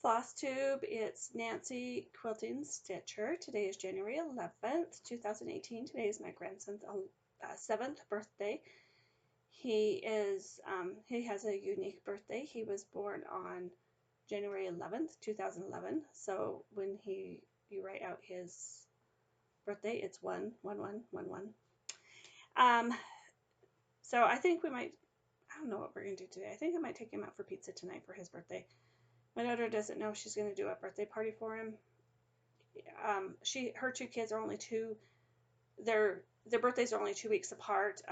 Flosstube. It's Nancy Quilting Stitcher. Today is January 11th, 2018. Today is my grandson's 7th birthday. He has a unique birthday. He was born on January 11th, 2011. So when you write out his birthday, it's 1-1-1-1-1. So I think I don't know what we're going to do today. I think I might take him out for pizza tonight for his birthday. My daughter doesn't know she's going to do a birthday party for him. Her two kids are only two. Their birthdays are only 2 weeks apart,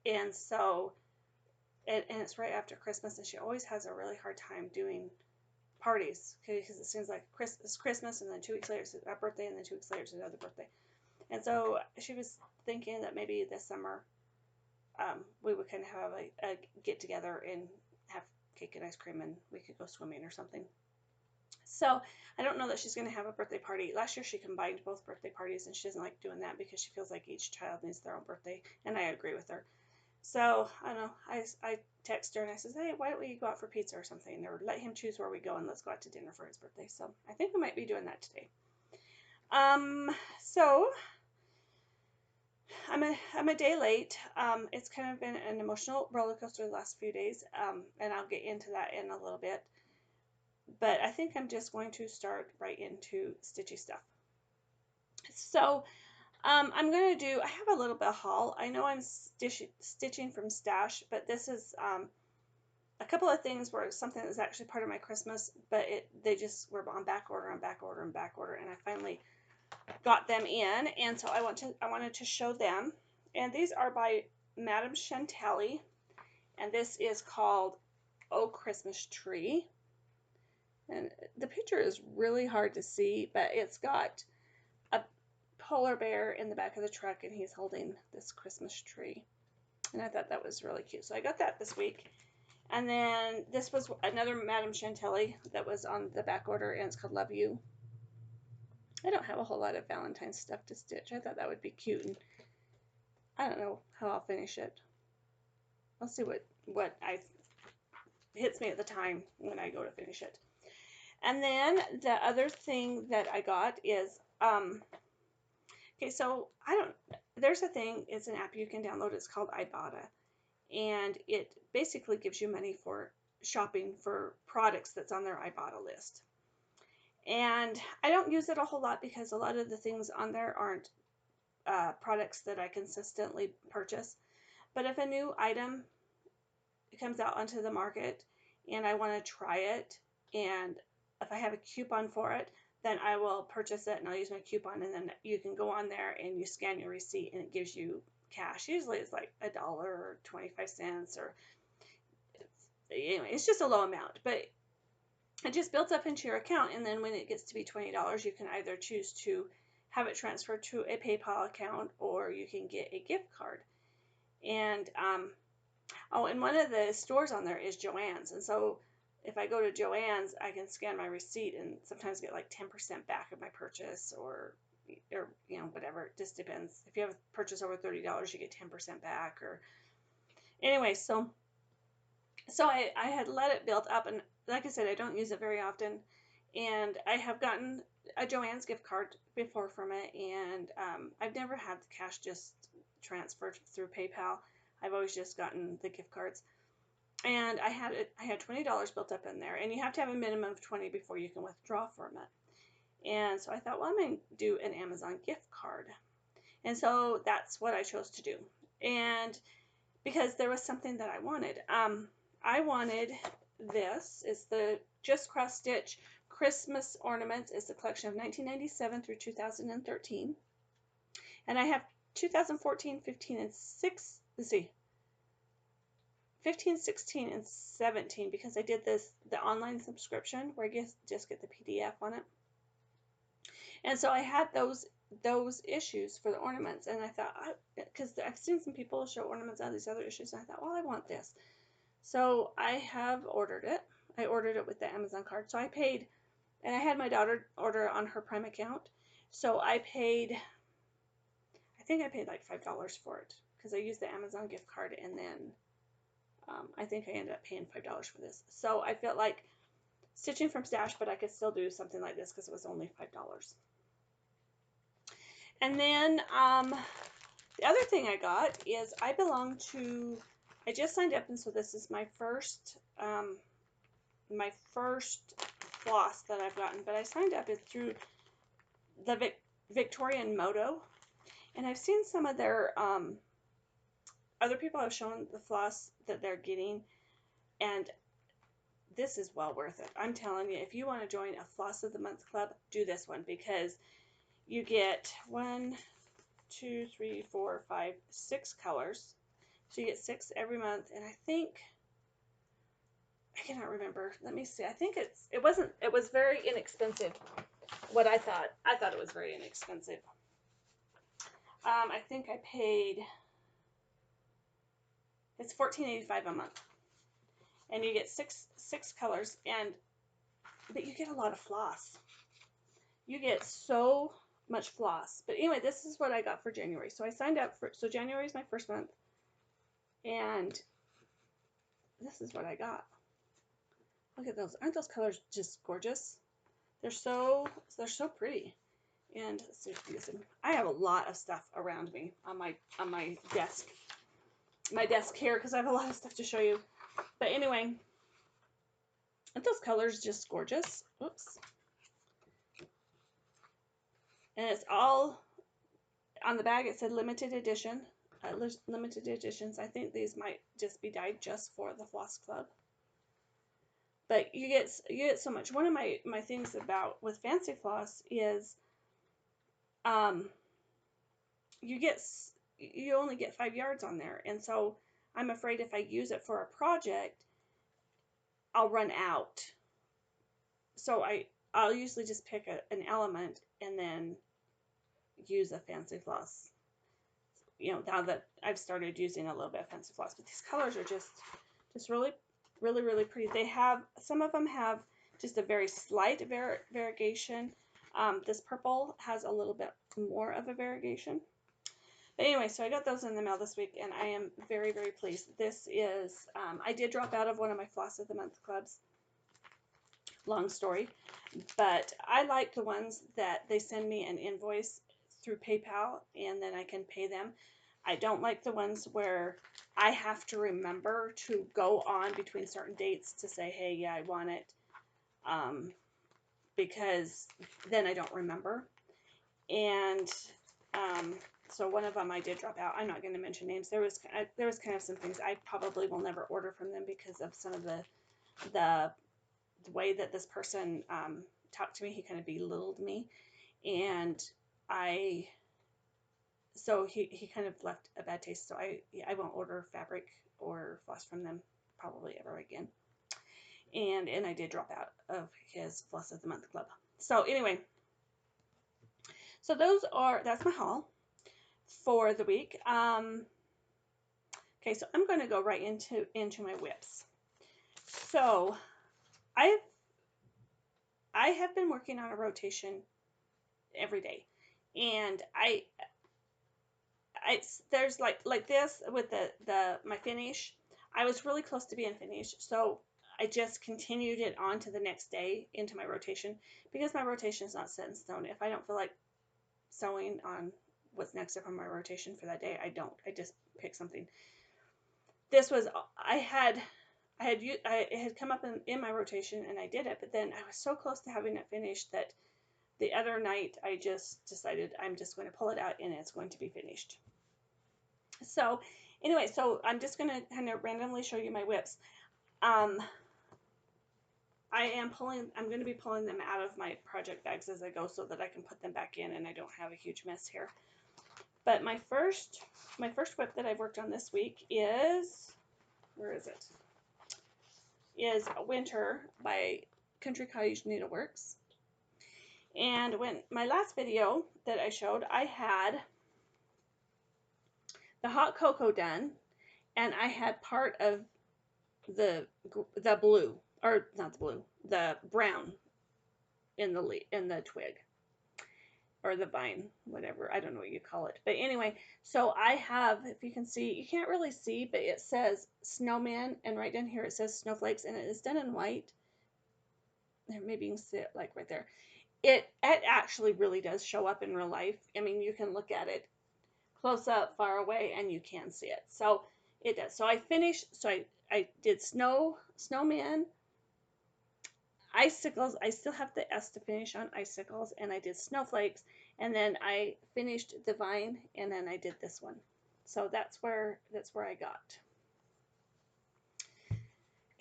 and so and it's right after Christmas, and she always has a really hard time doing parties because it seems like it's Christmas, and then 2 weeks later it's a birthday, and then 2 weeks later it's another birthday. And so she was thinking that maybe this summer we would kind of have a get together and have cake and ice cream, and we could go swimming or something. So I don't know that she's going to have a birthday party. Last year she combined both birthday parties, and she doesn't like doing that because she feels like each child needs their own birthday, and I agree with her. So I don't know. I text her and I says, hey, why don't we go out for pizza or something, or let him choose where we go and let's go out to dinner for his birthday. So I think we might be doing that today. So I'm a day late. It's kind of been an emotional roller coaster the last few days, and I'll get into that in a little bit. But I think I'm just going to start right into stitchy stuff. So I have a little bit of haul. I know I'm stitching from stash, but this is a couple of things where something that's actually part of my Christmas, but they just were on back order, and I finally got them in, and so I wanted to show them. And these are by Madame Chantelli, and this is called Oh Christmas Tree. And the picture is really hard to see, but it's got a polar bear in the back of the truck, and he's holding this Christmas tree. And I thought that was really cute. So I got that this week. And then this was another Madame Chantelli that was on the back order, and it's called Love You. I don't have a whole lot of Valentine's stuff to stitch. I thought that would be cute, and I don't know how I'll finish it. I'll see what hits me at the time when I go to finish it. And then the other thing that I got is, okay, so there's a thing, it's an app you can download, it's called Ibotta, and it basically gives you money for shopping for products that's on their Ibotta list. And I don't use it a whole lot because a lot of the things on there aren't products that I consistently purchase. But if a new item comes out onto the market and I want to try it, and if I have a coupon for it, then I will purchase it and I'll use my coupon, and then you can go on there and you scan your receipt and it gives you cash. Usually it's like $1 or 25 cents, or anyway, it's just a low amount, but it just builds up into your account, and then when it gets to be $20, you can either choose to have it transferred to a PayPal account, or you can get a gift card. And and one of the stores on there is Joann's, and so if I go to Joann's, I can scan my receipt and sometimes get like 10% back of my purchase, or whatever. It just depends. If you have a purchase over $30, you get 10% back. Or anyway, so I had let it build up, and like I said, I don't use it very often, and I have gotten a Joann's gift card before from it, and I've never had the cash just transferred through PayPal. I've always just gotten the gift cards. And I had $20 built up in there, and you have to have a minimum of 20 before you can withdraw from it. And so I thought, well, I'm going to do an Amazon gift card. And so that's what I chose to do. And because there was something that I wanted. I wanted this. It's the Just Cross Stitch Christmas Ornaments. It's the collection of 1997 through 2013. And I have 2014, 15, and 15, 16, and 17, because I did the online subscription where I just get the PDF on it. And so I had those issues for the ornaments, and I thought, because I've seen some people show ornaments out of these other issues, and I thought, well, I want this. So I have ordered it. I ordered it with the Amazon card. So I paid, and I had my daughter order on her Prime account. So I think I paid like $5 for it, because I used the Amazon gift card, and then I think I ended up paying $5 for this. So I felt like stitching from stash, but I could still do something like this because it was only $5. And then the other thing I got is I just signed up, and so this is my first floss that I've gotten, but I signed up through the Victorian Moto, and I've seen some of their other people have shown the floss that they're getting, and this is well worth it. I'm telling you, if you want to join a Floss of the Month club, do this one, because you get 1, 2, 3, 4, 5, 6 colors. So you get 6 every month, and I cannot remember. Let me see. I think it was very inexpensive. What I thought it was very inexpensive. I think I paid, it's $14.85 a month, and you get six colors, but you get a lot of floss. You get so much floss. But anyway, this is what I got for January. So I signed up so January is my first month, and this is what I got. Look at those. Aren't those colors just gorgeous? They're so pretty. And let's see if you can. I have a lot of stuff around me on my desk. My desk here, because I have a lot of stuff to show you. But anyway, aren't those colors just gorgeous? Oops. And it's all on the bag. It said limited edition. Limited editions. I think these might just be dyed just for the Floss Club. But you get so much. One of my things with fancy floss is you only get 5 yards on there, and so I'm afraid if I use it for a project, I'll run out. So I'll usually just pick an element and then use a fancy floss. You know, now that I've started using a little bit of fancy floss, but these colors are just really, really, really pretty. Some of them have just a very slight variegation. This purple has a little bit more of a variegation. But anyway, so I got those in the mail this week, and I am very, very pleased. This is, I did drop out of one of my Floss of the Month clubs. Long story. But I like the ones that they send me an invoice through PayPal, and then I can pay them. I don't like the ones where I have to remember to go on between certain dates to say, hey, yeah, I want it, because then I don't remember. And so one of them I did drop out. I'm not going to mention names. There was kind of some things I probably will never order from them because of some of the way that this person talked to me. He kind of belittled me, and so he kind of left a bad taste. So I won't order fabric or floss from them probably ever again. And I did drop out of his Floss of the Month club. So anyway, so that's my haul for the week. Okay, so I'm going to go right into my whips. So I have been working on a rotation every day, and there's like this with my finish. I was really close to being finished, so I just continued it on to the next day into my rotation, because my rotation is not set in stone. If I don't feel like sewing on what's next up on my rotation for that day, I don't. I just pick something. This was it had come up in my rotation, and I did it, but then I was so close to having it finished that the other night I just decided I'm just going to pull it out and it's going to be finished. So anyway, so I'm just going to kind of randomly show you my whips. I'm going to be pulling them out of my project bags as I go so that I can put them back in and I don't have a huge mess here. But my first whip that I've worked on this week is, where is it? Is Winter by Country Cottage Needleworks. And when my last video that I showed, I had the hot cocoa done, and I had part of the blue, or not the blue, the brown in the twig, or the vine, whatever, I don't know what you call it. But anyway, so I have, if you can see, you can't really see, but it says snowman, and right down here it says snowflakes, and it is done in white. maybe you can see it like right there. It actually really does show up in real life. I mean, you can look at it close up, far away, and you can see it. So it does. So I finished, so I did snowman, icicles. I still have the S to finish on icicles, and I did snowflakes, and then I finished the vine, and then I did this one. So that's where I got.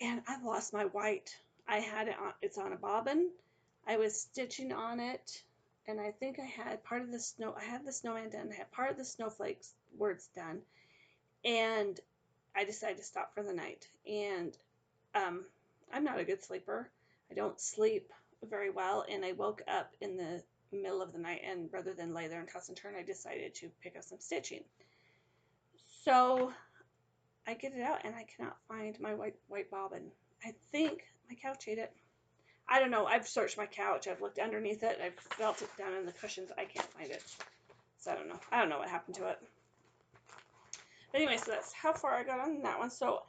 And I've lost my white. I had it on, it's on a bobbin. I was stitching on it, and I think I had part of the snow. I had the snowman done. I had part of the snowflakes words done, and I decided to stop for the night. And I'm not a good sleeper. I don't sleep very well, and I woke up in the middle of the night, and rather than lay there and toss and turn, I decided to pick up some stitching. So I get it out, and I cannot find my white bobbin. I think my couch ate it. I don't know. I've searched my couch. I've looked underneath it. I've felt it down in the cushions. I can't find it. So I don't know. I don't know what happened to it. But anyway, so that's how far I got on that one. So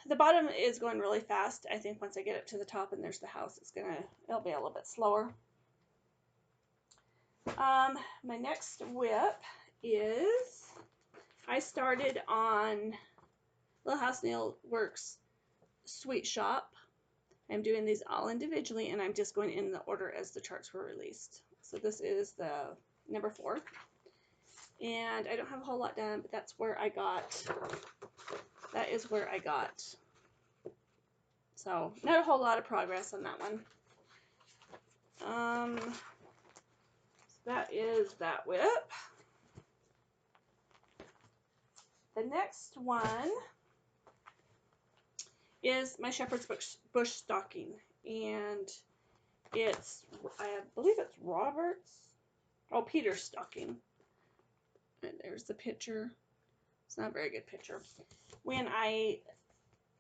the bottom is going really fast. I think once I get it to the top and there's the house, it'll be a little bit slower. My next whip is, I started on Little House Needleworks Sweet Shop. I'm doing these all individually, and I'm just going in the order as the charts were released. So this is the number 4. And I don't have a whole lot done, but that is where I got. So not a whole lot of progress on that one. So that is that whip. The next one is my Shepherd's Bush stocking, and it's, I believe it's Peter's stocking. And there's the picture. It's not a very good picture. When I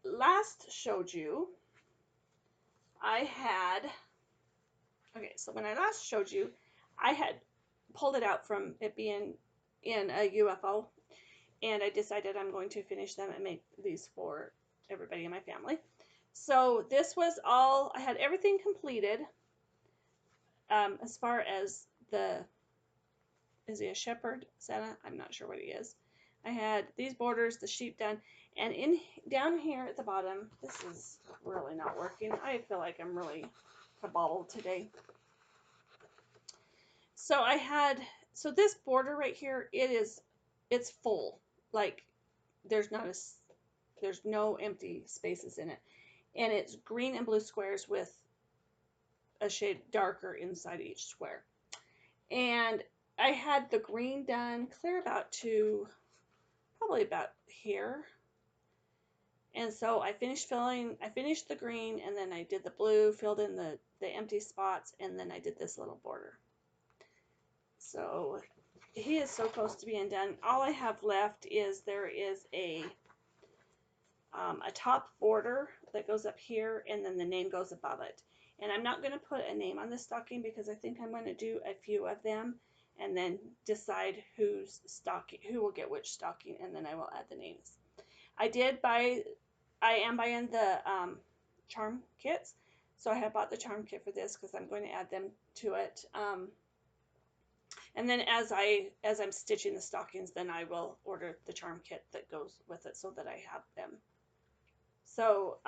last showed you, I had pulled it out from it being in a UFO, and I decided I'm going to finish them and make these for everybody in my family. So this was all, I had everything completed as far as is he a shepherd Santa? I'm not sure what he is. I had these borders, the sheep done, and down here at the bottom, this is really not working. I feel like I'm really kabobbled today. So so this border right here, it's full. Like there's no empty spaces in it. And it's green and blue squares with a shade darker inside each square. And I had the green done clear probably about here. And so I finished the green, and then I did the blue, filled in the empty spots, and then I did this little border. So he is so close to being done. All I have left is there is a top border that goes up here, and then the name goes above it. And I'm not going to put a name on this stocking because I think I'm going to do a few of them and then decide who will get which stocking, and then I will add the names. I am buying the charm kits, so I have bought the charm kit for this because I'm going to add them to it. And then as I'm stitching the stockings, then I will order the charm kit that goes with it so that I have them. So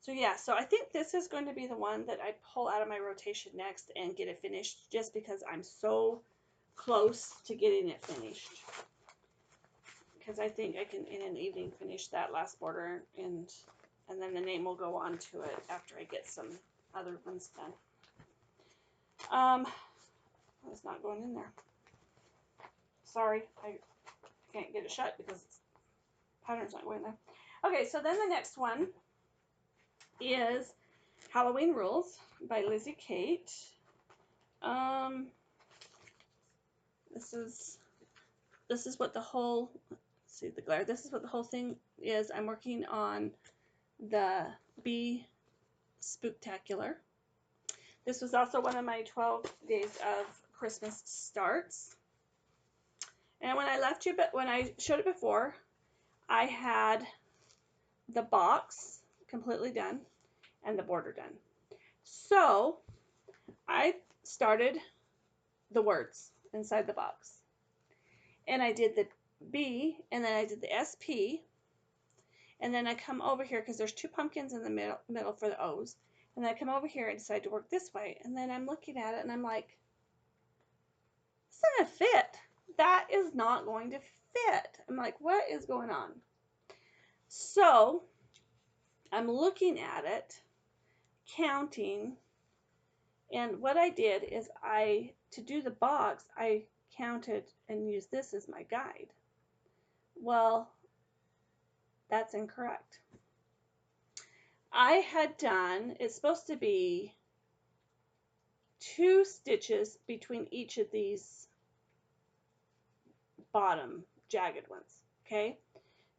yeah, so I think this is going to be the one that I pull out of my rotation next and get it finished, just because I'm so close to getting it finished. Because I think I can, in an evening, finish that last border, and then the name will go on to it after I get some other ones done. It's not going in there. Sorry, I can't get it shut because the pattern's not going there. Okay, so then the next one is Halloween Rules by Lizzie Kate. This is what the whole, see the glare, this is what the whole thing is. I'm working on the Bee Spooktacular. This was also one of my 12 days of Christmas starts. And when I showed it before, I had the box completely done, and the border done. So I started the words inside the box. And I did the B, and then I did the SP, and then I come over here because there's two pumpkins in the middle for the O's. And then I come over here and decide to work this way. And then I'm looking at it and I'm like, it's not gonna fit. That is not going to fit. I'm like, what is going on? So I'm looking at it, counting, and what I did is to do the box, I counted and used this as my guide. Well, that's incorrect. I had done, it's supposed to be 2 stitches between each of these bottom jagged ones, okay?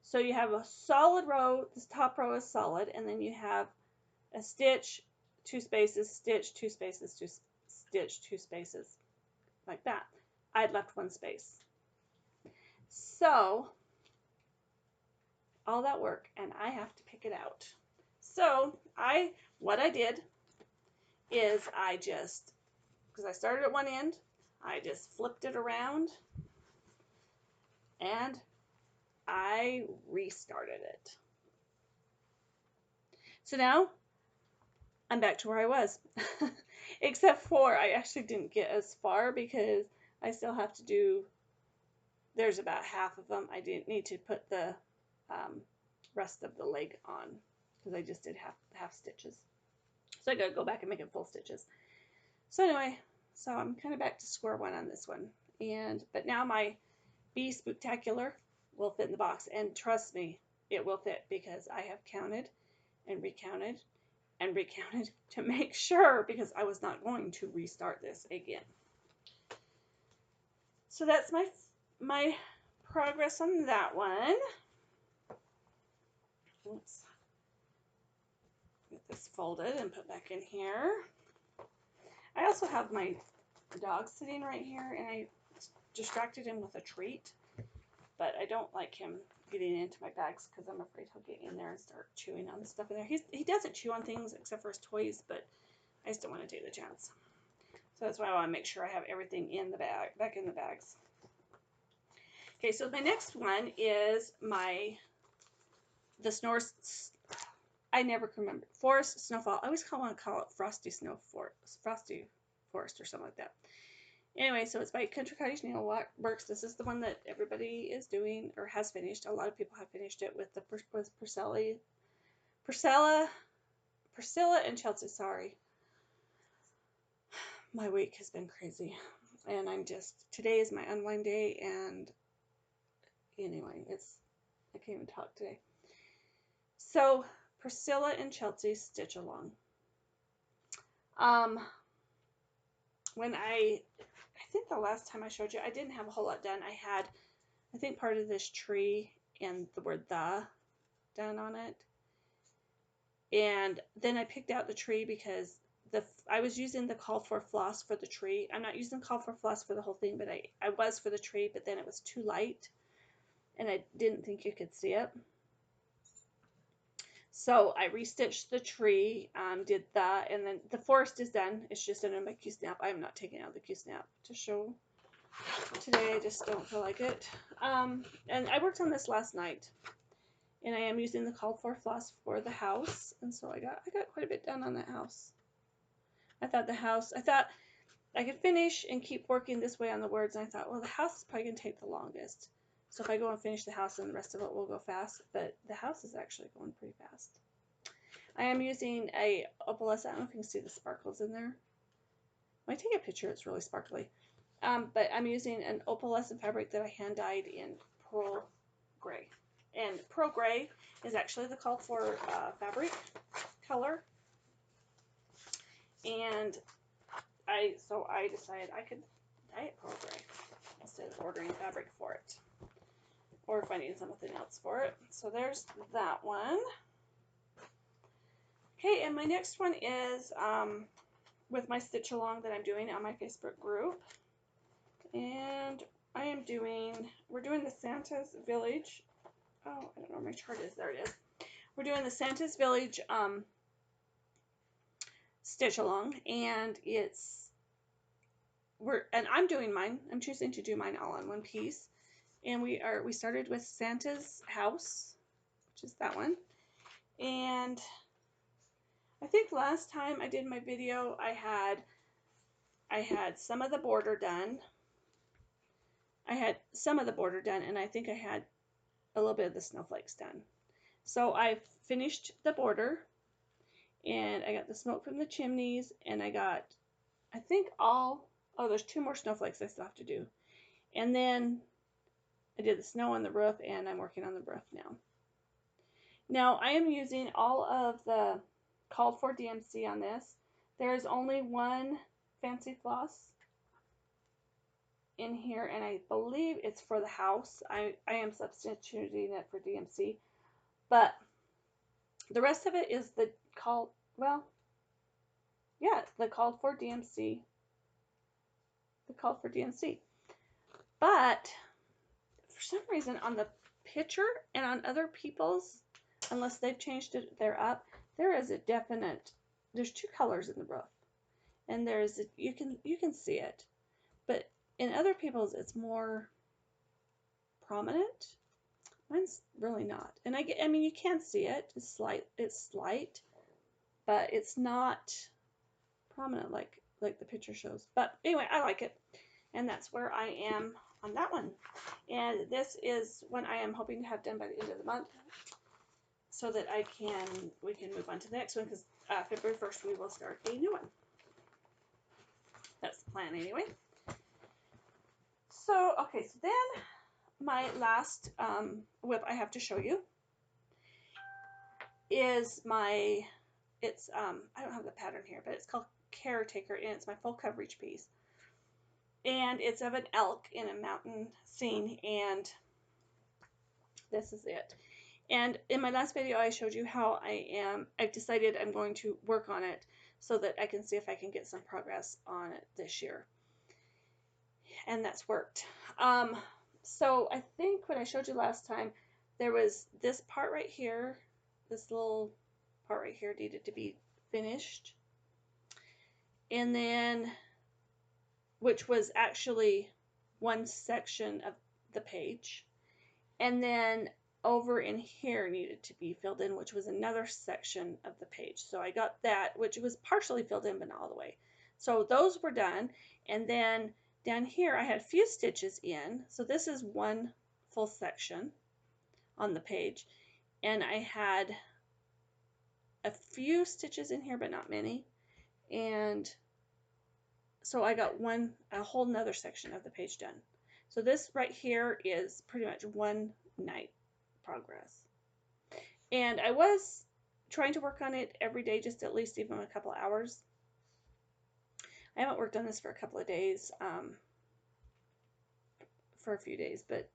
So you have a solid row, this top row is solid, and then you have a stitch, 2 spaces, stitch, 2 spaces, 2 stitch, 2 spaces, like that. I'd left 1 space. So all that work, and I have to pick it out. So what I did is I just, because I started at one end, I just flipped it around and I restarted it. So now I'm back to where I was, except for I actually didn't get as far because I still have to do, there's about half of them. I didn't need to put the rest of the leg on because I just did half stitches. So I gotta go back and make it full stitches. So anyway, so I'm kind of back to square one on this one. But now my Be Spooktacular will fit in the box. And trust me, it will fit because I have counted and recounted and recounted to make sure, because I was not going to restart this again. So that's my progress on that one. Oops. Get this folded and put back in here. I also have my dog sitting right here, and I distracted him with a treat, but I don't like him getting into my bags because I'm afraid he'll get in there and start chewing on the stuff in there. He doesn't chew on things except for his toys, but I just don't want to take the chance. So that's why I want to make sure I have everything in the bag, back in the bags. Okay, so my next one is the I never can remember. Forest Snowfall. I always want to call it Frosty Forest or something like that. Anyway, so it's by Country Cottage Needleworks. This is the one that everybody is doing or has finished. A lot of people have finished it with Priscilla and Chelsea. Sorry. My week has been crazy. And today is my unwind day, and anyway, I can't even talk today. So, Priscilla and Chelsea Stitch Along. When I think the last time I showed you, I didn't have a whole lot done. I had, I think, part of this tree and the word "the" done on it. And then I picked out the tree because I was using the call for floss for the tree. I'm not using call for floss for the whole thing, but I was for the tree, but then it was too light and I didn't think you could see it. So I restitched the tree, did that, and then the forest is done. It's just under my Q-snap. I am not taking out the Q-snap to show today. I just don't feel like it. And I worked on this last night, and I am using the call for floss for the house, and so I got quite a bit done on that house. I thought I could finish and keep working this way on the words, and I thought, well, the house is probably going to take the longest. So if I go and finish the house, then the rest of it will go fast, but the house is actually going pretty fast. I am using a opalescent, I don't know if you can see the sparkles in there. When I take a picture, it's really sparkly. But I'm using an opalescent fabric that I hand dyed in Pearl Gray. And Pearl Gray is actually the called for fabric color. And so I decided I could dye it Pearl Gray instead of ordering fabric for it, or finding something else for it. So there's that one. Okay, and my next one is with my stitch along that I'm doing on my Facebook group. And we're doing the Santa's Village. Oh, I don't know where my chart is. There it is. We're doing the Santa's Village stitch along, and I'm doing mine. I'm choosing to do mine all in one piece. And we started with Santa's house, which is that one. And I think last time I did my video, I had some of the border done. I had some of the border done, and I think I had a little bit of the snowflakes done. So I finished the border, and I got the smoke from the chimneys, and I got, I think there's 2 more snowflakes I still have to do. And then I did the snow on the roof, and I'm working on the roof now. Now I am using all of the called for DMC on this. There is only one fancy floss in here, and I believe it's for the house. I am substituting it for DMC, but the rest of it is the called for DMC. The called for DMC. But for some reason on the picture and on other people's, unless they've changed it, they're up, there's 2 colors in the roof. And you can see it. But in other people's it's more prominent. Mine's really not. And I mean you can see it. It's slight, but it's not prominent like the picture shows. But anyway, I like it. And that's where I am on that one. And this is one I am hoping to have done by the end of the month, so that we can move on to the next one, because February 1st we will start a new one. That's the plan anyway. So, okay, so then my last whip I have to show you is I don't have the pattern here, but it's called Caretaker, and it's my full coverage piece. And it's of an elk in a mountain scene, and this is it. And in my last video, I showed you how I've decided I'm going to work on it so that I can see if I can get some progress on it this year. And that's worked. So I think when I showed you last time, there was this part right here, this little part right here needed to be finished. And then, which was actually one section of the page. And then over in here needed to be filled in, which was another section of the page. So I got that, which was partially filled in, but not all the way. So those were done. And then down here I had a few stitches in. So this is one full section on the page. And I had a few stitches in here, but not many. And so I got a whole nother section of the page done. So this right here is pretty much one night progress. And I was trying to work on it every day, just at least even a couple hours. I haven't worked on this for a couple of days, for a few days, but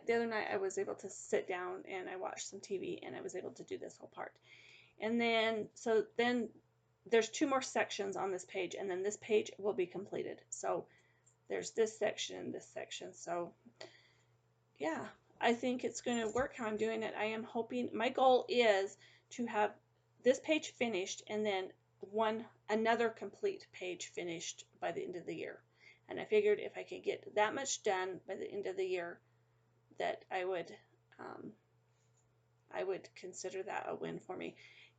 the other night I was able to sit down and I watched some TV, and I was able to do this whole part. And then, so then there's 2 more sections on this page, and then this page will be completed. So there's this section, so yeah, I think it's going to work how I'm doing it. I am hoping, my goal is to have this page finished, and then another complete page finished by the end of the year. And I figured if I could get that much done by the end of the year, that I would consider that a win for me.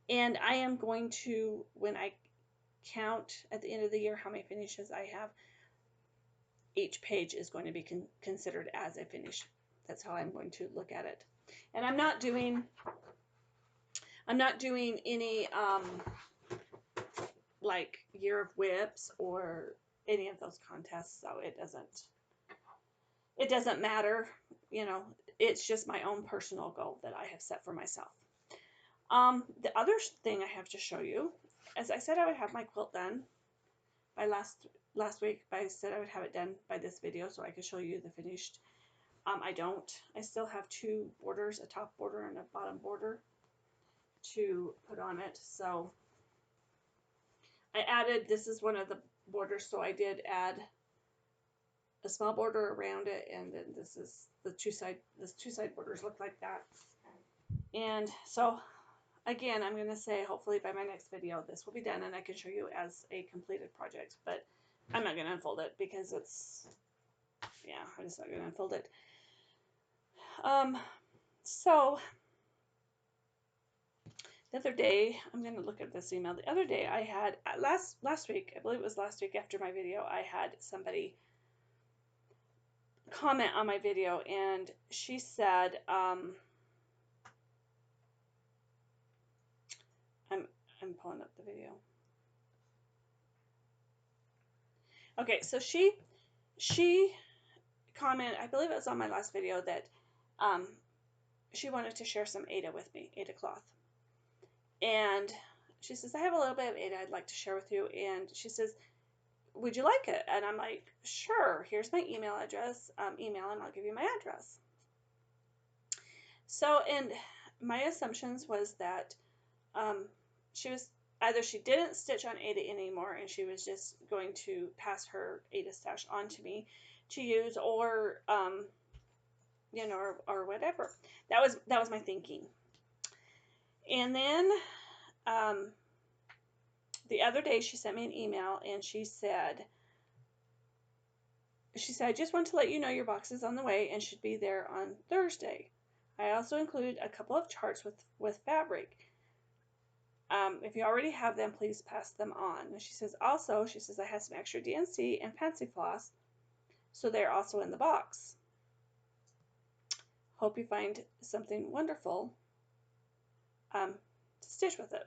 And I am going to, when I count at the end of the year how many finishes I have, each page is going to be considered as a finish. That's how I'm going to look at it. And I'm not doing any like year of whips or any of those contests, so it doesn't matter, you know. It's just my own personal goal that I have set for myself. The other thing I have to show you, as I said I would have my quilt done by last week, but I said I would have it done by this video so I could show you the finished. I don't. I still have 2 borders, a top border and a bottom border to put on it. So I added, this is one of the borders, so I did add a small border around it, and then this is the 2 side borders look like that. And so again, I'm going to say hopefully by my next video this will be done and I can show you as a completed project, but I'm not going to unfold it because it's, yeah, I'm just not going to unfold it. So the other day, I'm going to look at this email. The other day I had, last week, I believe it was last week after my video, I had somebody comment on my video, and she said, I'm pulling up the video. Okay, so she commented, I believe it was on my last video, that she wanted to share some Aida with me, Aida cloth. And she says, I have a little bit of Aida I'd like to share with you. And she says, would you like it? And I'm like, sure, here's my email address, email, and I'll give you my address. So, and my assumptions was that she was, either she didn't stitch on Aida anymore and she was just going to pass her Aida stash on to me to use, or you know, or whatever. That was my thinking. And then the other day she sent me an email and she said, I just want to let you know your box is on the way and should be there on Thursday. I also included a couple of charts with fabric. If you already have them, please pass them on. And she says, also, she says, I have some extra DNC and fancy floss, so they're also in the box. Hope you find something wonderful to stitch with it.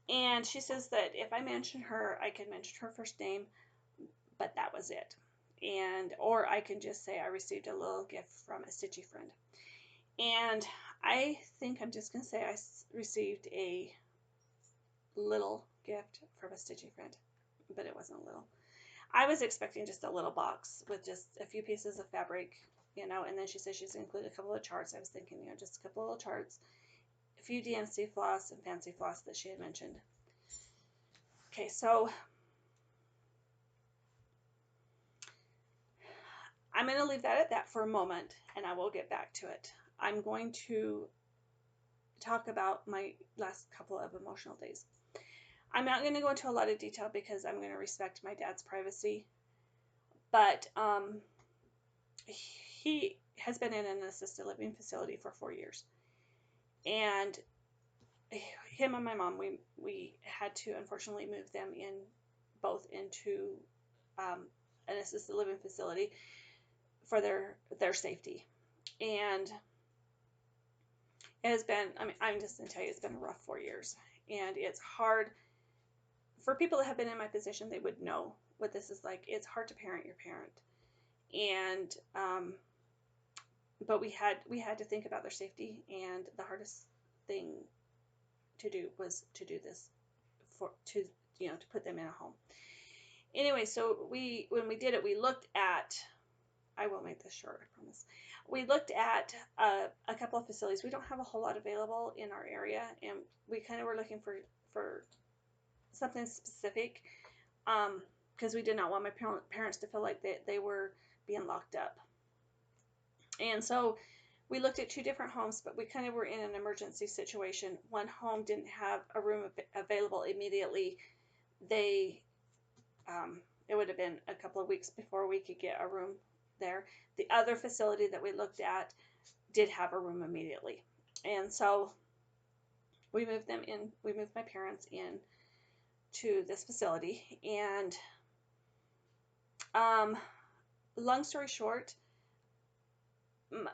And she says that if I mention her, I can mention her first name, but that was it. And, or I can just say I received a little gift from a stitchy friend. And I think I'm just going to say I received a little gift from a stitchy friend, but it wasn't little. I was expecting just a little box with just a few pieces of fabric, you know, and then she said she's included a couple of charts. I was thinking, you know, just a couple of little charts, a few DNC floss and fancy floss that she had mentioned. Okay, so I'm going to leave that at that for a moment, and I will get back to it. I'm going to talk about my last couple of emotional days. I'm not going to go into a lot of detail because I'm going to respect my dad's privacy, but he has been in an assisted living facility for 4 years, and him and my mom, we had to unfortunately move them in both into an assisted living facility for their safety. And it has been, I mean, I'm just going to tell you, it's been a rough 4 years, and it's hard for people that have been in my position. They would know what this is like. It's hard to parent your parent, and but we had to think about their safety, and the hardest thing to do was to do this to put them in a home. Anyway, so when we did it, we looked at, I will make this short, I promise. We looked at a couple of facilities. We don't have a whole lot available in our area, and we kind of were looking for something specific, because we did not want my parents to feel like they were being locked up. And so we looked at 2 different homes, but we kind of were in an emergency situation. One home didn't have a room available immediately. It would have been a couple of weeks before we could get a room there. The other facility that we looked at did have a room immediately. And so we moved them in, we moved my parents in to this facility. And long story short,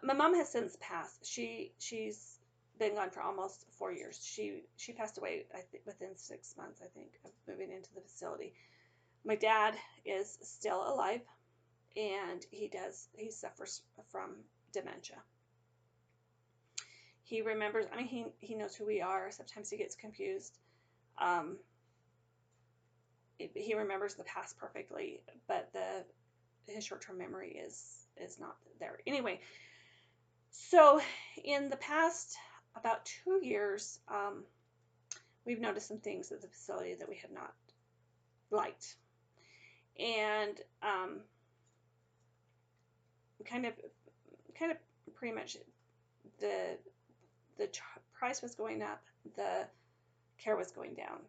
my mom has since passed. She's been gone for almost 4 years. She passed away, I think, within 6 months, I think, of moving into the facility. My dad is still alive, and he suffers from dementia. He remembers, I mean, he knows who we are. Sometimes he gets confused. He remembers the past perfectly, but his short-term memory is not there. Anyway, so in the past about 2 years, we've noticed some things at the facility that we have not liked. And kind of pretty much the price was going up, the care was going down.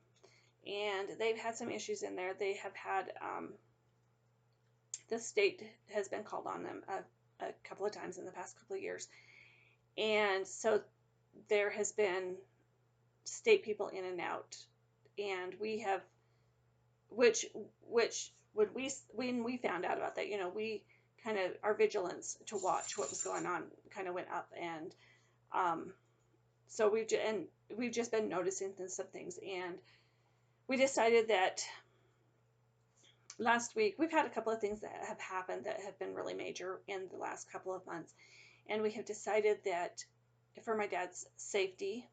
And they've had some issues in there. They have had, the state has been called on them a couple of times in the past couple of years. And so there has been state people in and out. And we have, which when we found out about that, we kind of, our vigilance to watch what was going on kind of went up. And so we've just been noticing some things, and we decided that last week we've had a couple of things that have happened that have been really major in the last couple of months, and we have decided that for my dad's safety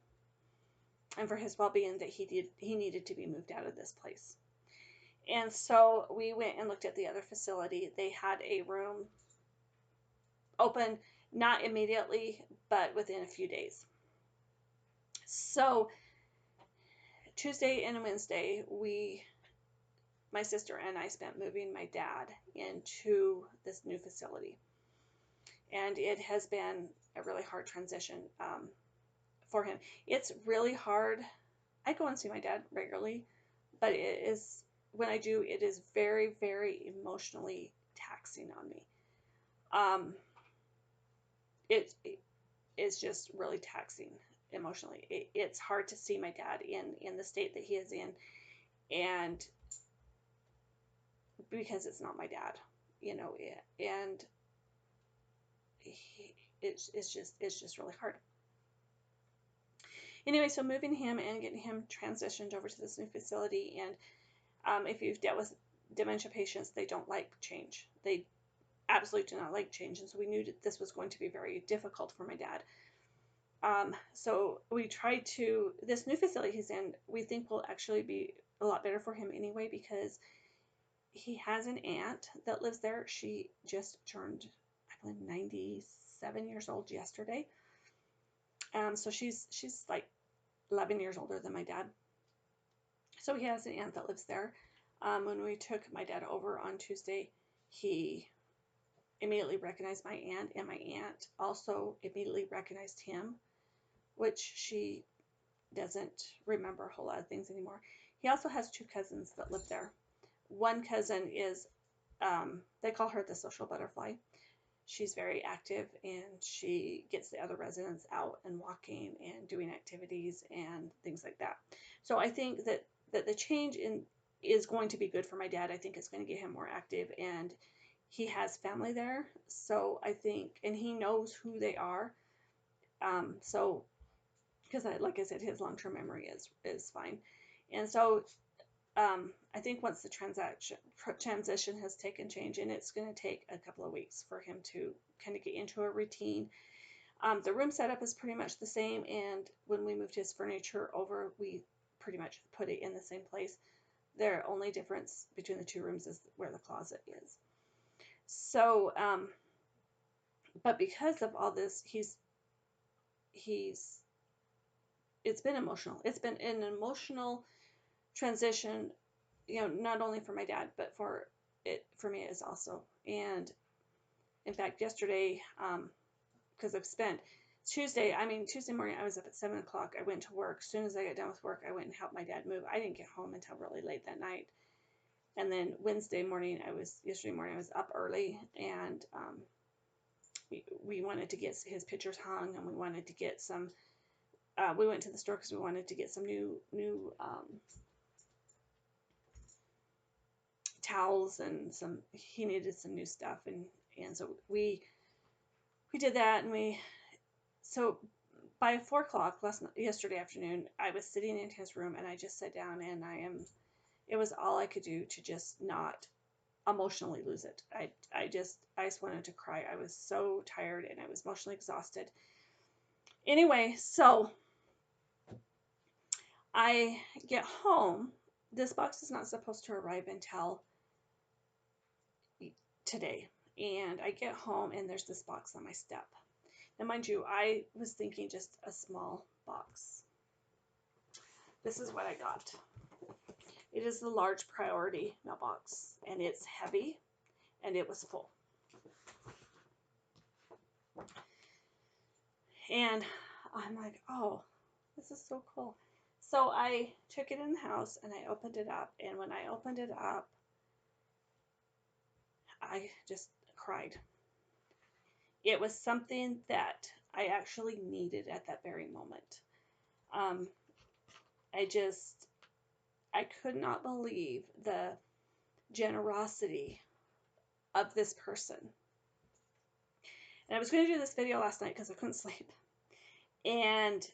and for his well-being that he needed to be moved out of this place. And so we went and looked at the other facility. They had a room open, not immediately, but within a few days. So Tuesday and Wednesday, my sister and I spent moving my dad into this new facility. And it has been a really hard transition for him. It's really hard. I go and see my dad regularly, but when I do, it is very, very emotionally taxing on me. It is just really taxing emotionally. It's hard to see my dad in the state that he is in, and because it's not my dad, and it's just really hard. Anyway, so moving him and getting him transitioned over to this new facility, and if you've dealt with dementia patients, they don't like change. They absolutely do not like change, and so we knew that this was going to be very difficult for my dad. So we tried this new facility he's in, we think will actually be a lot better for him anyway, because he has an aunt that lives there. She just turned, I believe, 97 years old yesterday. So she's like 11 years older than my dad. So he has an aunt that lives there. When we took my dad over on Tuesday, he immediately recognized my aunt, and my aunt also immediately recognized him, which she doesn't remember a whole lot of things anymore. He also has two cousins that live there. One cousin is, they call her the social butterfly. She's very active, and she gets the other residents out and walking and doing activities and things like that. So I think that the change is going to be good for my dad. I think it's going to get him more active, and he has family there. So I think, and he knows who they are. So, because like I said, his long-term memory is fine. And so I think once the transition has taken change, and it's going to take a couple of weeks for him to kind of get into a routine. The room setup is pretty much the same, and when we moved his furniture over, we pretty much put it in the same place. The only difference between the two rooms is where the closet is. So, but because of all this, it's been emotional. It's been an emotional transition, not only for my dad, but for me as also. And in fact, yesterday, because I've spent Tuesday morning, I was up at 7 o'clock. I went to work. As soon as I got done with work, I went and helped my dad move. I didn't get home until really late that night. And then yesterday morning, I was up early, and we wanted to get his pictures hung, and we wanted to get some, we went to the store because we wanted to get some new towels, and he needed some new stuff, and so we did that, and so by 4 o'clock yesterday afternoon, I was sitting in his room, and I just sat down, and it was all I could do to just not emotionally lose it. I just wanted to cry. I was so tired, and I was emotionally exhausted. Anyway, so I get home. This box is not supposed to arrive until today. And I get home, and there's this box on my step. Now, mind you, I was thinking just a small box. This is what I got. It is the large priority mailbox, and it's heavy, and it was full. And I'm like, oh, This is so cool. So I took it in the house and I opened it up. And when I opened it up, I just cried. It was something that I actually needed at that very moment. Um, I just, I could not believe the generosity of this person. And I was going to do this video last night because I couldn't sleep. And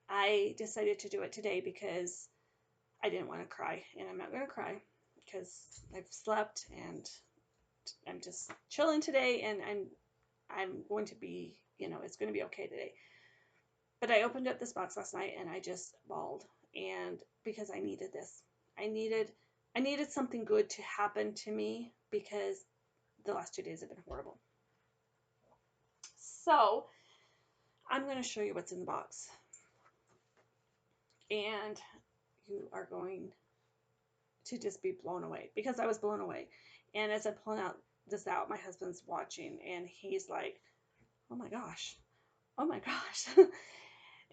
I decided to do it today because I didn't want to cry. And I'm not going to cry because I've slept and I'm just chilling today. And I'm going to be, it's going to be okay today. But I opened up this box last night and I just bawled. And because I needed this. I needed something good to happen to me because the last 2 days have been horrible. So I'm going to show you what's in the box. And you are going to just be blown away because I was blown away. And as I'm pulling this out, my husband's watching and he's like, oh my gosh, oh my gosh.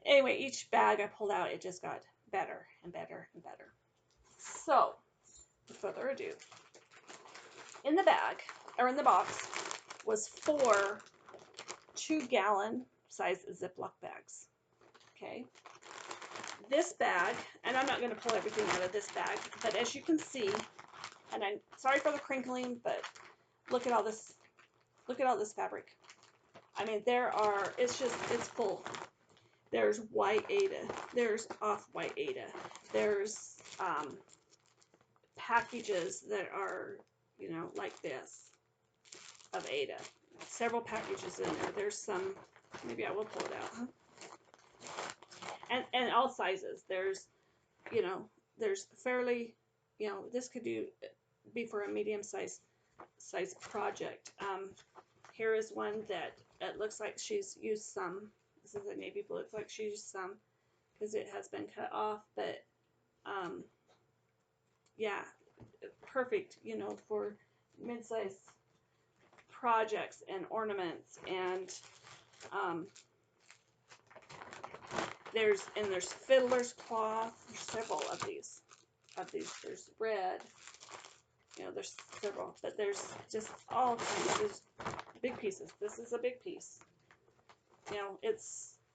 Anyway, each bag I pulled out, it just got better and better and better. So, without further ado, in the bag, or in the box, was 4 2-gallon size Ziploc bags. Okay. This bag, and I'm not going to pull everything out of this bag, but as you can see, and I'm sorry for the crinkling, but look at all this fabric. I mean, it's full. There's white Aida, there's off-white Aida, there's packages that are, like this, of Aida. Several packages in there. There's some, maybe I will pull it out, huh? And all sizes. There's, there's fairly, this could be for a medium size project. Here is one that it looks like she's used some. This is a navy blue. It looks like she used some because it has been cut off, but yeah, perfect, for mid-size projects and ornaments. And there's fiddler's cloth. There's several of these. There's red. There's several, but there's just all kinds. There's big pieces. This is a big piece.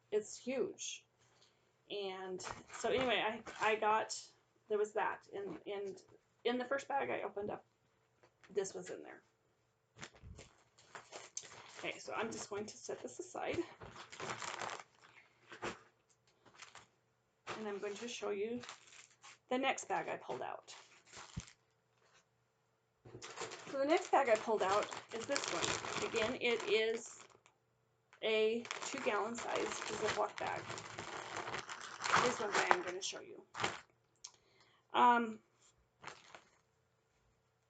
It's huge. And so anyway, there was that. And in the first bag I opened up, this was in there. Okay, so I'm just going to set this aside. And I'm going to show you the next bag I pulled out. So the next bag I pulled out is this one. Again, it is a 2-gallon size Ziploc bag. This one I am going to show you.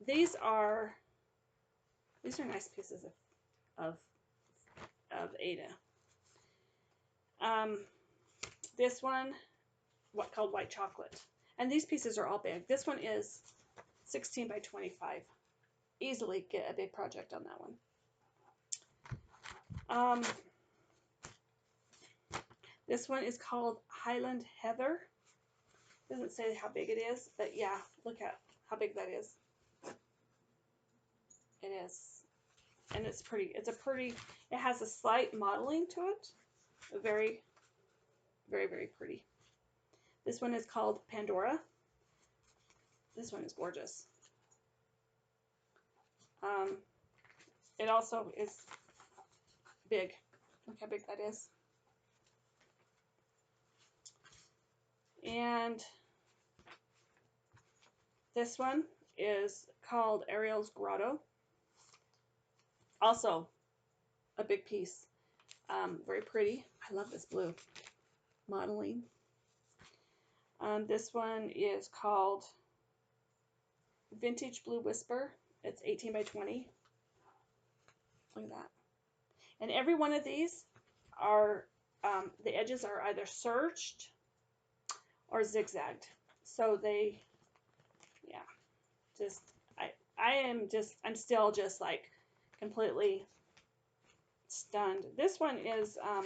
These are nice pieces of Aida. This one, called white chocolate, and these pieces are all big. This one is 16 by 25. Easily get a big project on that one. This one is called Highland Heather. Doesn't say how big it is, but yeah, look at how big that is. It is, and it's pretty. It has a slight modeling to it. Very, very, very pretty. This one is called Pandora. This one is gorgeous. It also is big. Look how big that is. And this one is called Ariel's Grotto. Also a big piece. Very pretty. I love this blue modeling. This one is called Vintage Blue Whisper. It's 18 by 20. Look at that. And every one of these are, the edges are either serged or zigzagged. So they, yeah, I'm still just like completely stunned. This one is, I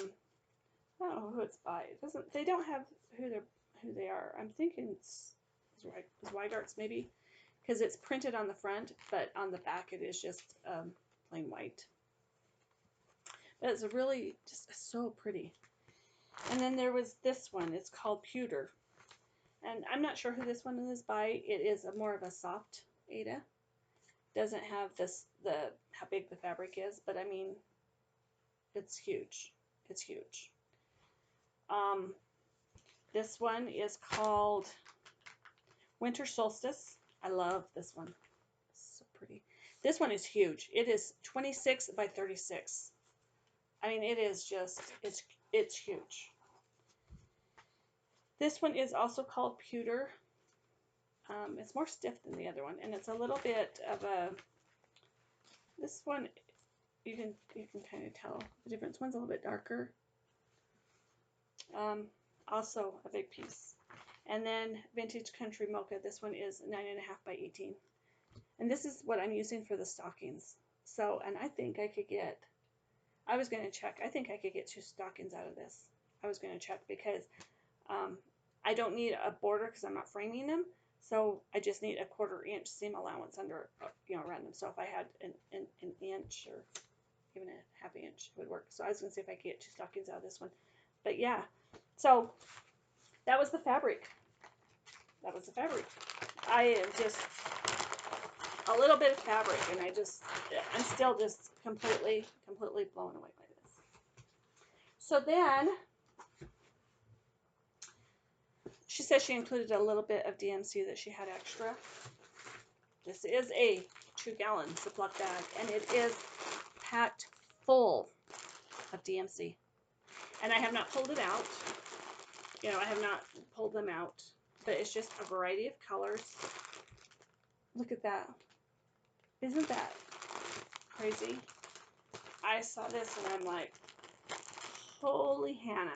don't know who it's by. They don't have who they are. I'm thinking it's Weigarts maybe, because it's printed on the front, but on the back it is just plain white. But it's really just so pretty. And then there was this one. It's called Pewter. And I'm not sure who this one is by. It is more of a soft Aida. Doesn't have how big the fabric is, but I mean, it's huge. It's huge. This one is called Winter Solstice. I love this one. It's so pretty. This one is huge. It is 26 by 36. I mean, it is just, it's huge. This one is also called Pewter. It's more stiff than the other one, and it's a little bit of a, this one, you can kind of tell the difference. One's a little bit darker. Also a big piece. And then Vintage Country Mocha. This one is 9.5 by 18. And this is what I'm using for the stockings. So, and I think I could get, I was going to check, I think I could get 2 stockings out of this. I was going to check because I don't need a border because I'm not framing them. So I just need a 1/4 inch seam allowance under, around them. So if I had an inch or even a 1/2 inch, it would work. So I was going to see if I could get 2 stockings out of this one. But yeah, so that was the fabric. That was the fabric. I am just a little bit of fabric, and I'm still just completely blown away by this. So then she said she included a little bit of DMC that she had extra. This is a 2-gallon Ziploc bag, and it is packed full of DMC. And I have not pulled it out. I have not pulled them out, but it's just a variety of colors. Look at that. Isn't that crazy? I saw this and I'm like, holy Hannah.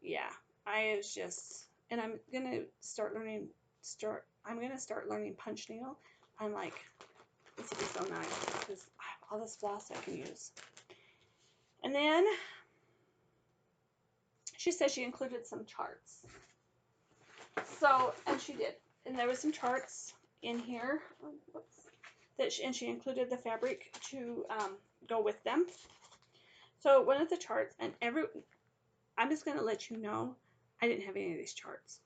Yeah, I was just, and I'm going to start learning punch needle. I'm like, this would be so nice because I have all this floss I can use. And then she said she included some charts. So, and she did. And there was some charts in here. And she included the fabric to go with them. So one of the charts, and I'm just going to let you know, I didn't have any of these charts.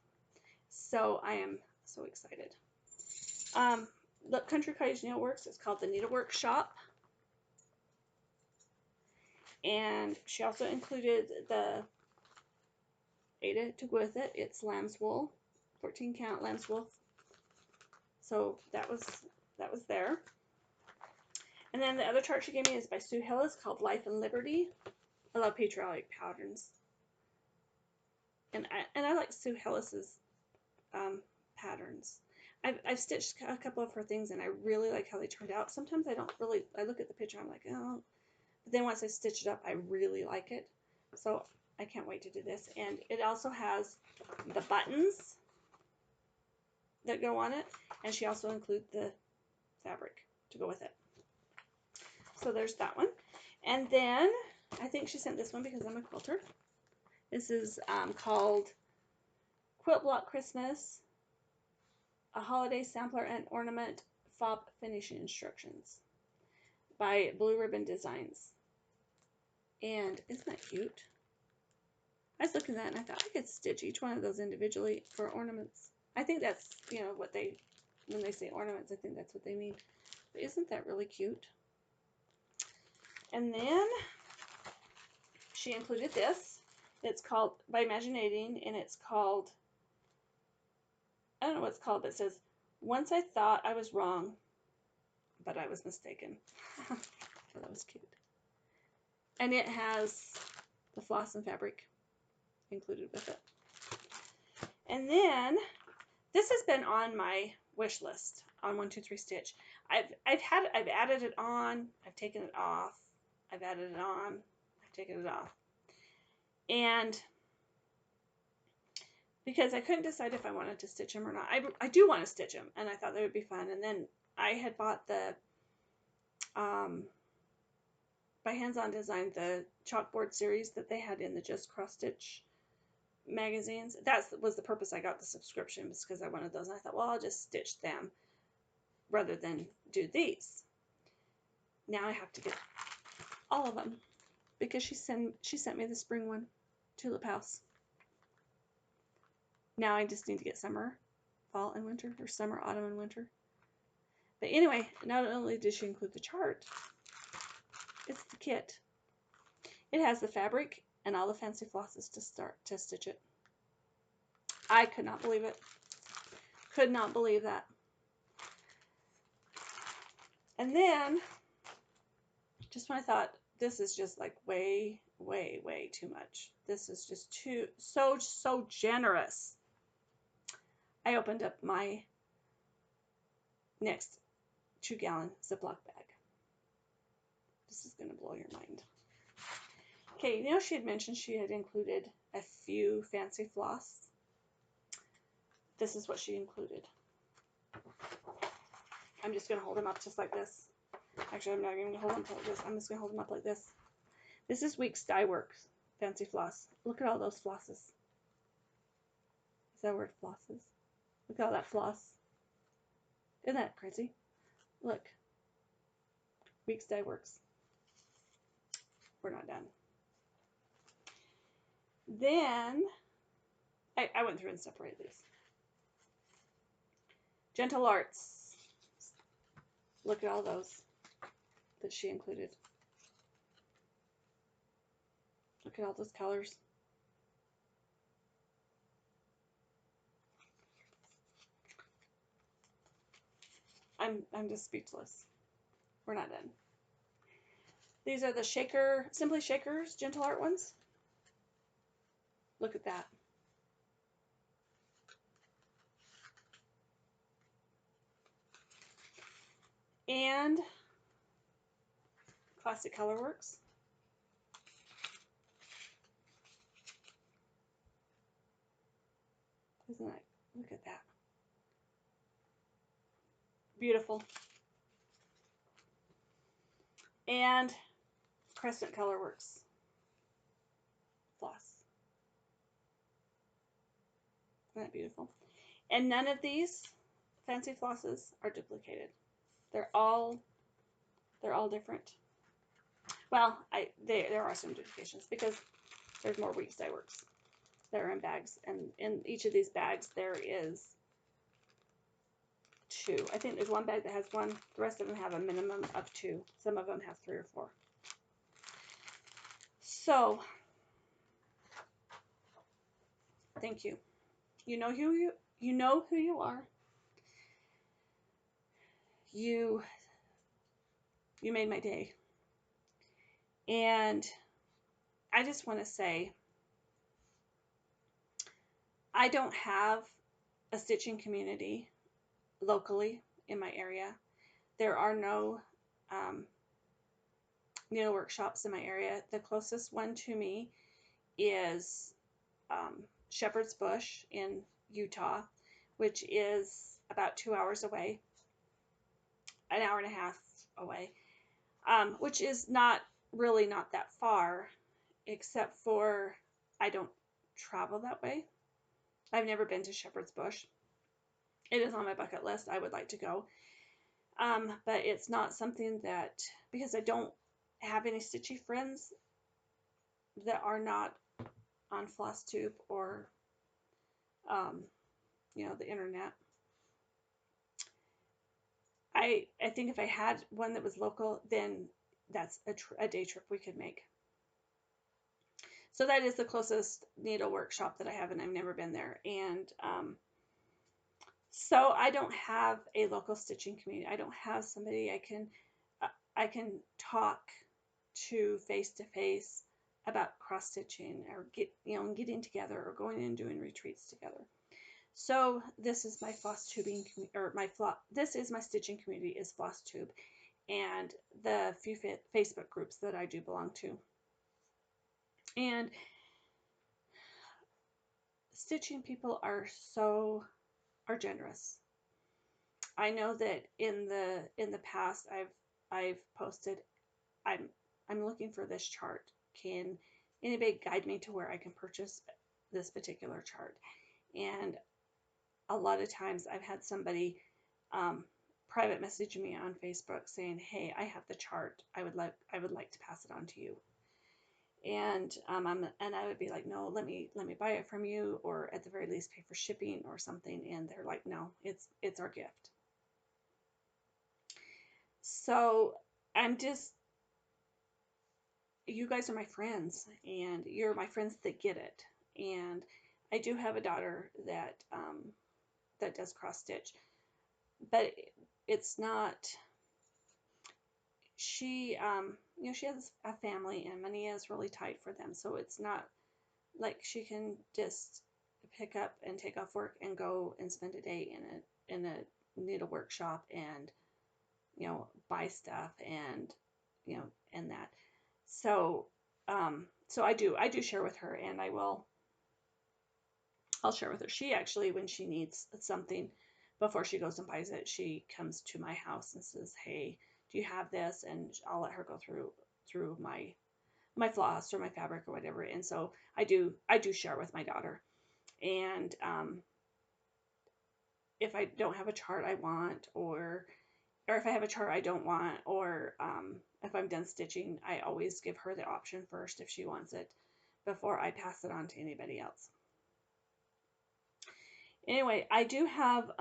So I am so excited. Look, Country Cottage Needleworks, it's called the Needlework Shop. And she also included the Aida to go with it. It's lamb's wool, 14 count lamb's wool. So that was there. And then the other chart she gave me is by Sue Hillis called Life and Liberty. I love patriotic patterns. And I like Sue Hillis's patterns. I've stitched a couple of her things and I really like how they turned out. Sometimes I look at the picture, I'm like, oh. But then once I stitch it up, I really like it. So I can't wait to do this. And it also has the buttons that go on it. And she also includes the fabric to go with it. So there's that one. And then I think she sent this one because I'm a quilter. This is called Quilt Block Christmas, a Holiday Sampler and Ornament Fob Finishing Instructions by Blue Ribbon Designs. And isn't that cute? I was looking at that and I thought I could stitch each one of those individually for ornaments. I think that's, what when they say ornaments, I think that's what they mean. But isn't that really cute? And then she included this. It's called by Imaginating, and it's called, I don't know what it's called, but it says, Once I Thought I Was Wrong, but I Was Mistaken. I thought that was cute. And it has the floss and fabric included with it. And then this has been on my wish list on 123 Stitch. I've added it on, I've taken it off, I've added it on, I've taken it off. And because I couldn't decide if I wanted to stitch them or not. I do want to stitch them, and I thought they would be fun. And then I had bought the by Hands On Design, the chalkboard series that they had in the Just Cross Stitch magazines. That was the purpose I got the subscription, was because I wanted those. And I thought, well, I'll just stitch them rather than do these. Now I have to get all of them because she sent me the spring one, Tulip House. Now I just need to get summer, fall, and winter, or summer, autumn, and winter. But anyway, not only did she include the chart, it's the kit. It has the fabric and all the fancy flosses to stitch it. I could not believe it. Could not believe that. And then, just when I thought, this is just like way, way, way too much. This is just so generous. I opened up my next 2-gallon Ziploc bag. This is going to blow your mind. Okay, you know she had mentioned she had included a few fancy floss. This is what she included. I'm just going to hold them up just like this. Actually, I'm not even going to hold them up like this. I'm just going to hold them up like this. This is Weeks Dye Works Fancy Floss. Look at all those flosses. Is that word, flosses? Look at all that floss. Isn't that crazy? Look. Weeks Dye Works. We're not done. Then, I went through and separated these. Gentle Arts. Look at all those that she included. Look at all those colors. I'm just speechless. We're not done. These are the Simply Shakers Gentle Art ones. Look at that. And Classic Colorworks. Isn't that? Look at that. Beautiful. And Crescent Colorworks floss. Isn't that beautiful? And none of these fancy flosses are duplicated. They're all different. Well, there are some duplications because there's more Weeks Dye Works that are in bags, and in each of these bags there is 2. I think there's one bag that has 1. The rest of them have a minimum of 2. Some of them have 3 or 4. So, thank you. You know who you are. You made my day. And I just want to say, I don't have a stitching community locally in my area. There are no needle workshops in my area. The closest one to me is Shepherd's Bush in Utah, which is about 2 hours away, an hour and a half away, which is not that far, except for I don't travel that way. I've never been to Shepherd's Bush. It is on my bucket list. I would like to go. But it's not something that, because I don't have any stitchy friends that are not on Flosstube or, the internet. I think if I had one that was local, then that's a day trip we could make. So that is the closest needle workshop that I have, and I've never been there. And so I don't have a local stitching community. I don't have somebody I can talk to face to face about cross stitching or getting together or going and doing retreats together. So this is my Flosstubing, or this is my stitching community is Flosstube, and the few Facebook groups that I do belong to. And stitching people are generous. I know that in the past I've posted, I'm looking for this chart. Can anybody guide me to where I can purchase this particular chart. And a lot of times I've had somebody private message me on Facebook saying, "Hey, I have the chart. I would like to pass it on to you." And I would be like, "No, let me buy it from you, or at the very least pay for shipping or something." And they're like, "No, it's our gift." So I'm just, you guys are my friends, and you're my friends that get it. And I do have a daughter that does cross stitch, but it's not. She she has a family, and money is really tight for them, so it's not like she can just pick up and take off work and go and spend a day in a needle workshop and buy stuff and and that. So so I do share with her, and I'll share with her. She actually, when she needs something, before she goes and buys it, she comes to my house and says, "Hey, do you have this?" And I'll let her go through my floss or my fabric or whatever. And so I do share with my daughter. And if I don't have a chart I want, or if I have a chart I don't want, or if I'm done stitching, I always give her the option first if she wants it before I pass it on to anybody else. Anyway, I do have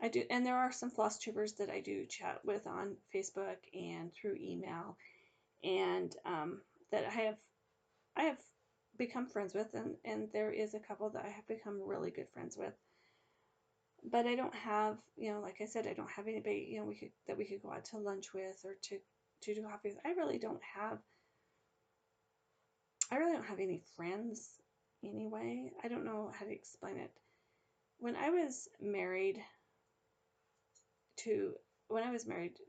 and there are some floss tubers that I do chat with on Facebook and through email, and that I have become friends with, and there is a couple that I have become really good friends with. But I don't have, like I said, I don't have anybody, we could go out to lunch with, or to do coffee with. I really don't have any friends anyway. I don't know how to explain it. When I was married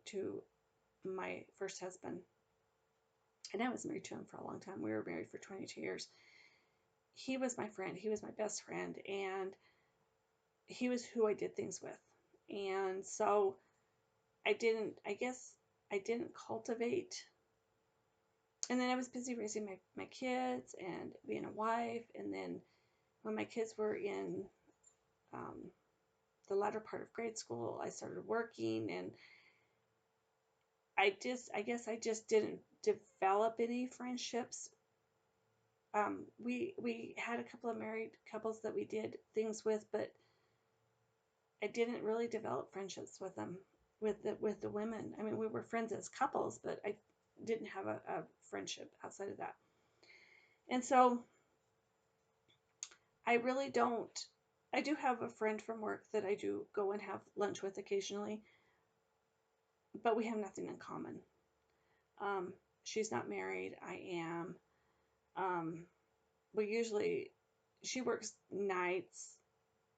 to my first husband, and I was married to him for a long time. We were married for 22 years. He was my friend. He was my best friend, and he was who I did things with. And so I guess I didn't cultivate. And then I was busy raising my kids and being a wife. And then when my kids were in the latter part of grade school, I started working, and I guess I just didn't develop any friendships. We had a couple of married couples that we did things with, but I didn't really develop friendships with them, with the women. I mean, we were friends as couples, but I didn't have a friendship outside of that. And so I really don't. I do have a friend from work that I do go and have lunch with occasionally, but we have nothing in common. She's not married. I am. We usually, she works nights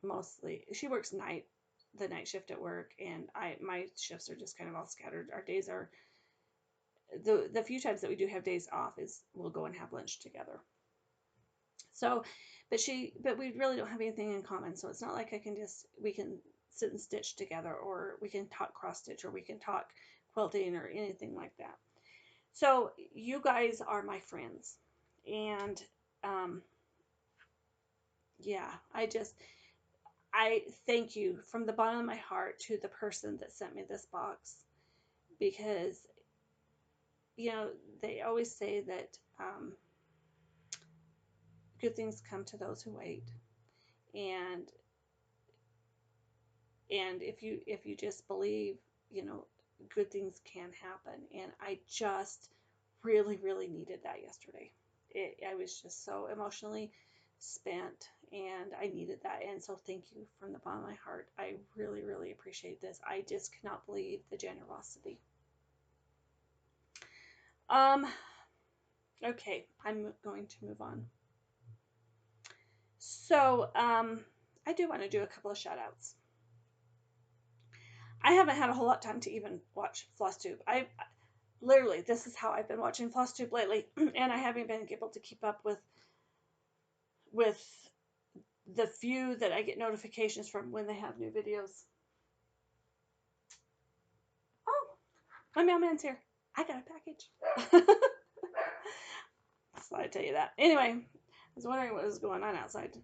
mostly. She works the night shift at work, and my shifts are just kind of all scattered. Our days are, the few times that we do have days off is we'll go and have lunch together. So, but we really don't have anything in common. So it's not like we can sit and stitch together, or we can talk cross stitch, or we can talk quilting or anything like that. So you guys are my friends, and yeah, I thank you from the bottom of my heart to the person that sent me this box, because they always say that good things come to those who wait, and if you just believe, good things can happen. And I just really needed that yesterday. I was just so emotionally spent, and I needed that. And so thank you from the bottom of my heart. I really appreciate this. I just cannot believe the generosity. Okay, I'm going to move on. So I do want to do a couple of shout outs. I haven't had a whole lot of time to even watch Flosstube. Literally, this is how I've been watching Flosstube lately, and I haven't been able to keep up with the few that I get notifications from when they have new videos. Oh, my mailman's here. I got a package. So I tell you that. Anyway, was wondering what was going on outside.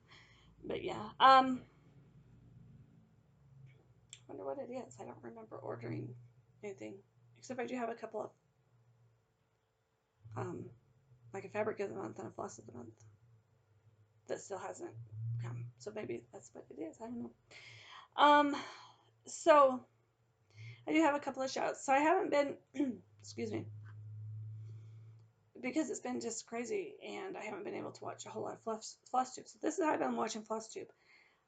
But yeah. Wonder what it is. I don't remember ordering anything. Except I do have a couple of like a fabric of the month and a floss of the month that still hasn't come. So maybe that's what it is. I don't know. So I do have a couple of shouts. So I haven't been excuse me, because it's been just crazy and I haven't been able to watch a whole lot of Flosstube. So this is how I've been watching Flosstube.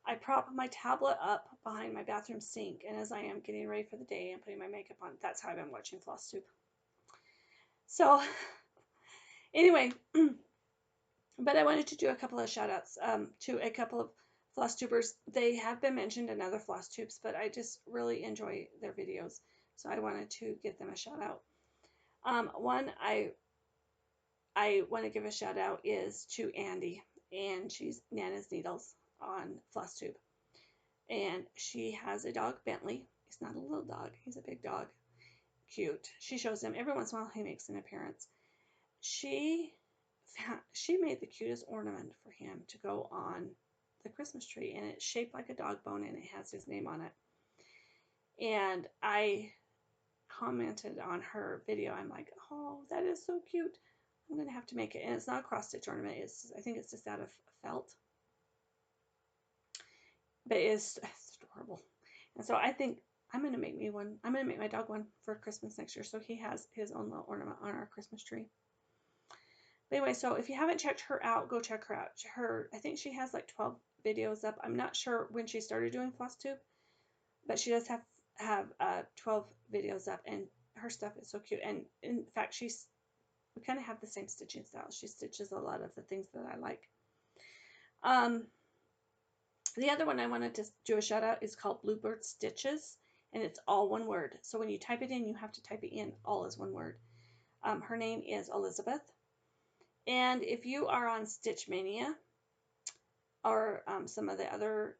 I prop my tablet up behind my bathroom sink, and as I am getting ready for the day and putting my makeup on, that's how I've been watching Flosstube. So anyway, but I wanted to do a couple of shout outs to a couple of Flosstubers. They have been mentioned in other Flosstubes, but I just really enjoy their videos. So I wanted to give them a shout out. One I want to give a shout out is to Andy, and she's Nana's Needles on Flosstube. And she has a dog, Bentley. He's not a little dog, he's a big dog. Cute. She shows him every once in a while he makes an appearance. She made the cutest ornament for him to go on the Christmas tree, and it's shaped like a dog bone and it has his name on it. And I commented on her video. I'm like, oh, that is so cute. I'm gonna have to make it. And it's not a cross stitch ornament. I think it's just out of felt. But it's adorable. And so I think I'm gonna make me one. I'm gonna make my dog one for Christmas next year, so he has his own little ornament on our Christmas tree. But anyway, so if you haven't checked her out, go check her out. I think she has like 12 videos up. I'm not sure when she started doing Flosstube, but she does have 12 videos up, and her stuff is so cute. And in fact, we kind of have the same stitching style. She stitches a lot of the things that I like. The other one I wanted to do a shout out is called Bluebirdstitches, and it's all one word. So when you type it in, you have to type it in all as one word. Her name is Elizabeth. And if you are on Stitch Mania or some of the other,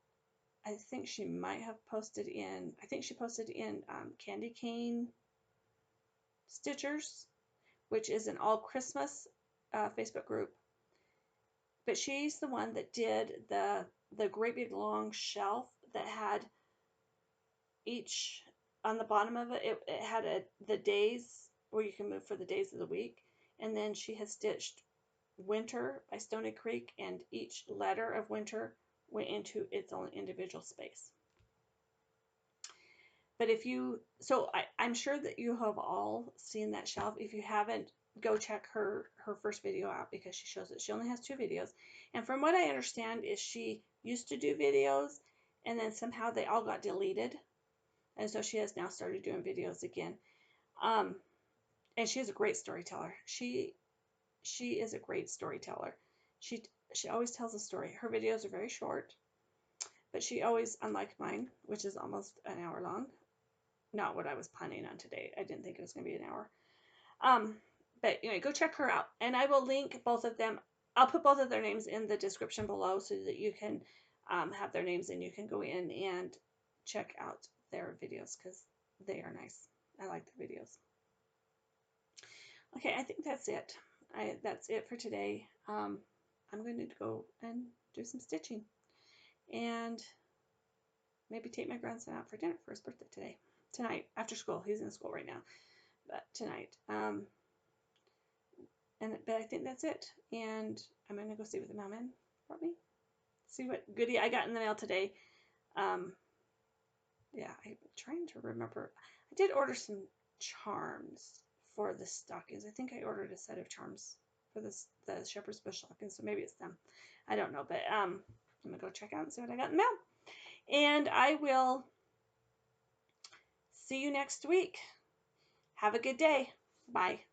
I think she might have posted in, Candy Cane Stitchers, which is an all Christmas Facebook group. But she's the one that did the great big long shelf that had each, on the bottom of it, it had the days where you can move for the days of the week. And then she has stitched Winter by Stony Creek, and each letter of Winter went into its own individual space. But I'm sure that you have all seen that shelf. If you haven't, go check her first video out, because she shows it. She only has 2 videos. And from what I understand is she used to do videos, and then somehow they all got deleted. And so she has now started doing videos again. And she is a great storyteller. She is a great storyteller. She always tells a story. Her videos are very short, but she always, unlike mine, which is almost an hour long, not what I was planning on today. I didn't think it was going to be an hour. But anyway, go check her out, and I will link both of them. I'll put both of their names in the description below so that you can have their names, and you can go in and check out their videos, because they are nice. I like their videos. Okay, I think that's it. That's it for today. I'm going to go and do some stitching, and maybe take my grandson out for dinner for his birthday tonight after school. He's in school right now, but tonight. But I think that's it, and I'm going to go see what the mailman brought me. See what goodie I got in the mail today. Yeah, I'm trying to remember. I did order some charms for the stockings. I think I ordered a set of charms for the Shepherd's Bush stockings, so maybe it's them. I don't know, but I'm going to go check out and see what I got in the mail. And I will see you next week. Have a good day. Bye.